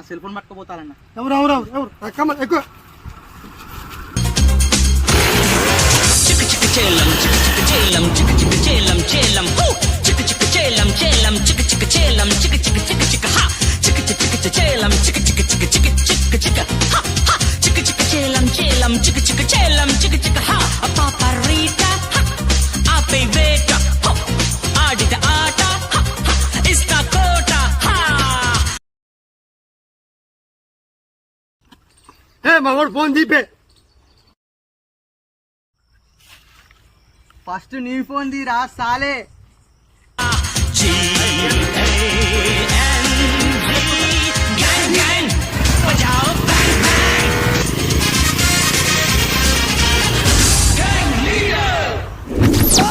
నా cell phone పట్టుకుపోతానన్న. ఎవరు ఎవరు ఎవరు ఎక్కువ చిక్ చిక్ చేలం చిక్ చిక్ చేలం చిక్ చిక్ చేలం చేలం చిక్ చిక్ చేలం చేలం చిక్ చిక్ చేలం చిక్ చిక్ చిక్ చిక్ హా చిక్ చిక్ చిక్ చేలం చిక్ చిక్ చిక్ చిక్ చిక్ చిక్ హా హా చిక్ చిక్ చేలం చేలం చిక్ చిక్ చేలం చిక్ చిక్ హా పాపరీటా ఆపే వేట ఆడిట ఆట ఇస్తా కోట హా. మగోడు ఫోన్ తీపే. ఫస్ట్ నీ ఫోన్ తీరా సాలే. జీవితం